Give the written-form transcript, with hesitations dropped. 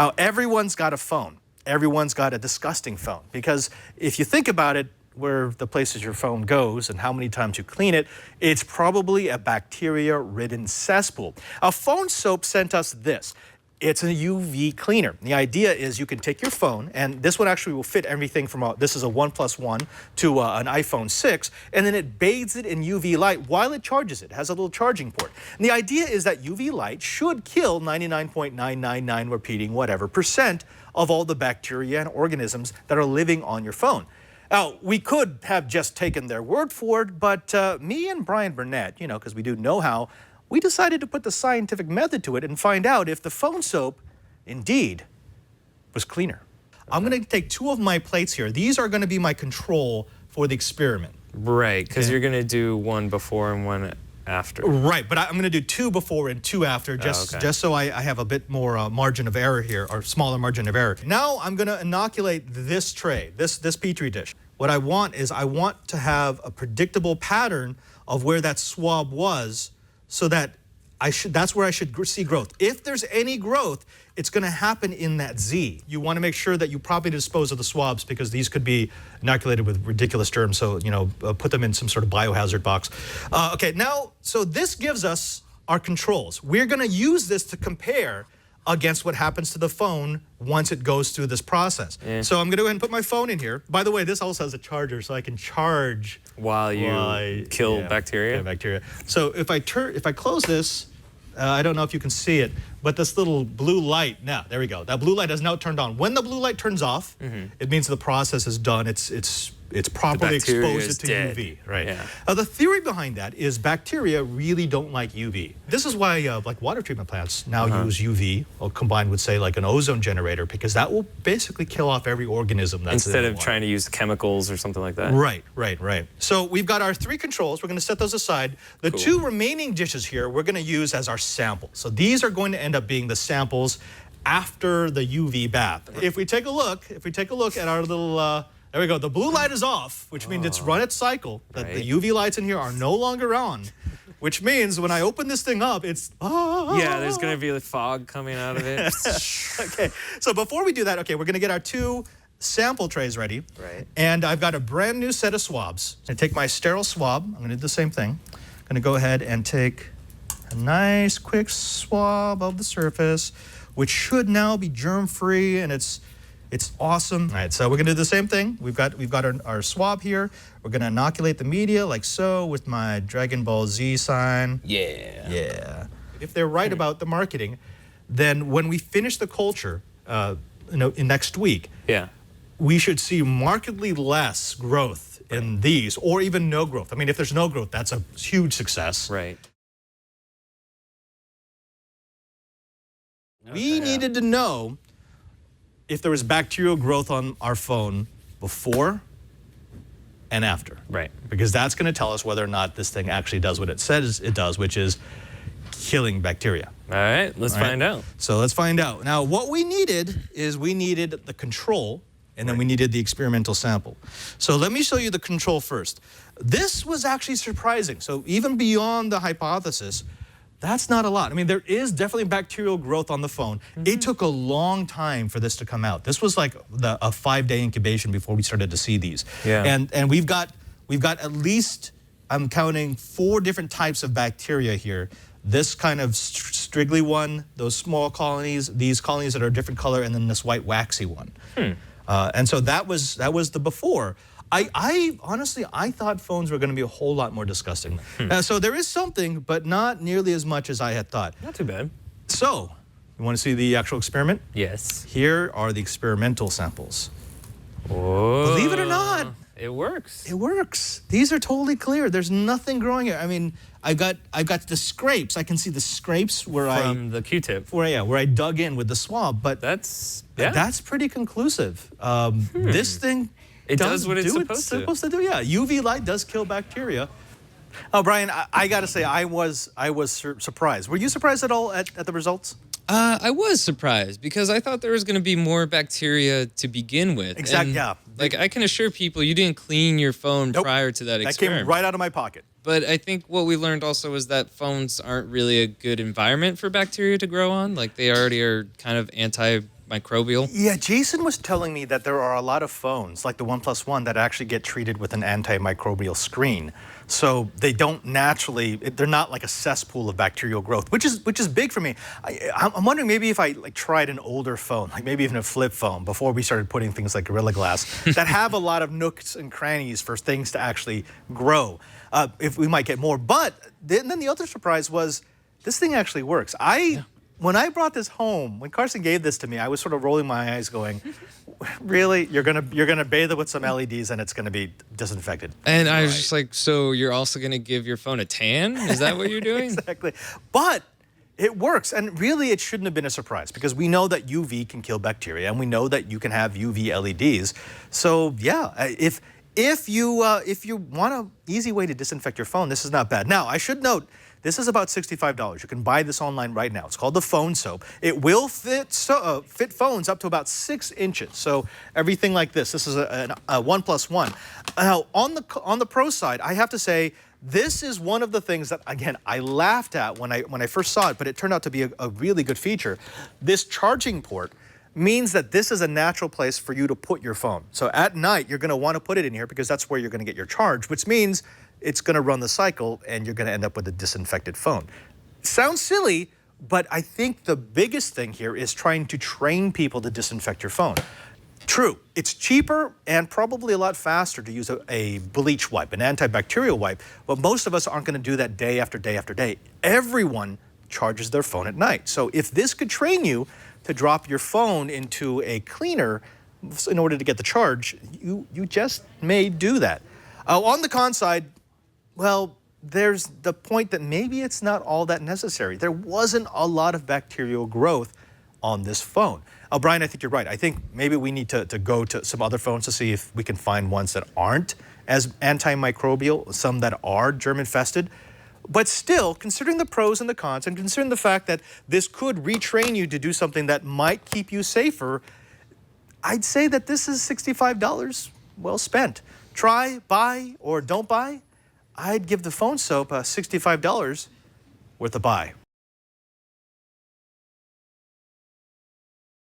Now, everyone's got a phone. Everyone's got a disgusting phone, because if you think about it, where the places your phone goes and how many times you clean it, it's probably a bacteria-ridden cesspool. PhoneSoap sent us this. It's a UV cleaner. The idea is you can take your phone, and this one actually will fit everything from this is a OnePlus One to an iPhone 6, and then it bathes it in UV light while it charges it. It has a little charging port. And the idea is that UV light should kill 99.999, repeating whatever percent of all the bacteria and organisms that are living on your phone. Now, we could have just taken their word for it, but me and Brian Burnett, because we do know-how, we decided to put the scientific method to it and find out if the PhoneSoap indeed was cleaner. I'm going to take 2 of my plates here. These are going to be my control for the experiment. Right, because you're going to do one before and one after. Right, but I'm going to do 2 before and 2 after, just so I have a bit more margin of error here, or smaller margin of error. Now I'm going to inoculate this tray, this Petri dish. What I want is I want to have a predictable pattern of where that swab was, so that that's where I should see growth. If there's any growth, it's going to happen in that Z. You want to make sure that you properly dispose of the swabs, because these could be inoculated with ridiculous germs, so put them in some sort of biohazard box. Okay, now, so this gives us our controls. We're going to use this to compare against what happens to the phone once it goes through this process. So I'm going to go ahead and put my phone in here. By the way, this also has a charger, so I can charge while you kill bacteria. Yeah, bacteria. So if I close this, I don't know if you can see it, but this little blue light, now, there we go. That blue light is now turned on. When the blue light turns off, it means the process is done. It's properly exposed to UV. Right. Yeah. The theory behind that is bacteria really don't like UV. This is why like water treatment plants now use UV, or combined with, say, like an ozone generator, because that will basically kill off every organism that's instead of trying to use chemicals or something like that. Right. So we've got our 3 controls. We're going to set those aside. The 2 remaining dishes here we're going to use as our samples. So these are going to end up being the samples after the UV bath. If we take a look at our little there we go. The blue light is off, which means it's run its cycle. The UV lights in here are no longer on, which means when I open this thing up, it's... Yeah, there's going to be like fog coming out of it. Okay, so before we do that, we're going to get our 2 sample trays ready. Right. And I've got a brand new set of swabs. I'm going to take my sterile swab. I'm going to do the same thing. I'm going to go ahead and take a nice quick swab of the surface, which should now be germ-free, and it's awesome. All right, so we're going to do the same thing. We've got our swab here. We're going to inoculate the media like so with my Dragon Ball Z sign. Yeah. If they're right about the marketing, then when we finish the culture, in next week, we should see markedly less growth in these, or even no growth. I mean, if there's no growth, that's a huge success. Right. We needed to know if there was bacterial growth on our phone before and after. Right. Because that's going to tell us whether or not this thing actually does what it says it does, which is killing bacteria. All right, let's find out. So let's find out. Now, what we needed is the control, and then we needed the experimental sample. So let me show you the control first. This was actually surprising. So even beyond the hypothesis, that's not a lot. I mean, there is definitely bacterial growth on the phone. It took a long time for this to come out. This was like a 5-day incubation before we started to see these. Yeah. And we've got at least, I'm counting 4 different types of bacteria here. This kind of striggly one, those small colonies, these colonies that are a different color, and then this white waxy one. And so that was the before. I honestly, I thought phones were going to be a whole lot more disgusting. So there is something, but not nearly as much as I had thought. Not too bad. So, you want to see the actual experiment? Yes. Here are the experimental samples. Whoa. Believe it or not, it works. It works. These are totally clear. There's nothing growing here. I mean, I've got the scrapes. I can see the scrapes where from the Q-tip. Where I dug in with the swab. But that's pretty conclusive. This thing. It does what it's supposed to do. Yeah, UV light does kill bacteria. Oh, Brian, I got to say, I was surprised. Were you surprised at all at the results? I was surprised because I thought there was going to be more bacteria to begin with. Exactly. Yeah. Like I can assure people, you didn't clean your phone prior to that experiment. That came right out of my pocket. But I think what we learned also is that phones aren't really a good environment for bacteria to grow on. Like they already are kind of antimicrobial. Yeah, Jason was telling me that there are a lot of phones, like the OnePlus One, that actually get treated with an antimicrobial screen. So they don't naturally, they're not like a cesspool of bacterial growth, which is big for me. I'm wondering maybe if I like tried an older phone, like maybe even a flip phone, before we started putting things like Gorilla Glass, that have a lot of nooks and crannies for things to actually grow, if we might get more. But then the other surprise was this thing actually works. When I brought this home, when Carson gave this to me, I was sort of rolling my eyes going, really? You're gonna bathe it with some LEDs and it's gonna be disinfected. And I was just like, so you're also going to give your phone a tan? Is that what you're doing? Exactly. But it works, and really it shouldn't have been a surprise because we know that UV can kill bacteria and we know that you can have UV LEDs. So yeah, if you want an easy way to disinfect your phone, this is not bad. Now, I should note, this is about $65. You can buy this online right now. It's called the PhoneSoap. It will fit phones up to about 6 inches. So everything like this. This is a OnePlus One. Now, on the pro side, I have to say, this is one of the things that, again, I laughed at when I first saw it, but it turned out to be a really good feature. This charging port means that this is a natural place for you to put your phone. So at night, you're going to want to put it in here because that's where you're going to get your charge, which means it's going to run the cycle and you're going to end up with a disinfected phone. Sounds silly, but I think the biggest thing here is trying to train people to disinfect your phone. True, it's cheaper and probably a lot faster to use a bleach wipe, an antibacterial wipe, but most of us aren't going to do that day after day after day. Everyone charges their phone at night. So if this could train you to drop your phone into a cleaner in order to get the charge, you just may do that. On the con side, well, there's the point that maybe it's not all that necessary. There wasn't a lot of bacterial growth on this phone. Brian, I think you're right. I think maybe we need to go to some other phones to see if we can find ones that aren't as antimicrobial, some that are germ-infested. But still, considering the pros and the cons, and considering the fact that this could retrain you to do something that might keep you safer, I'd say that this is $65 well spent. Try, buy, or don't buy. I'd give the PhoneSoap $65 worth a buy.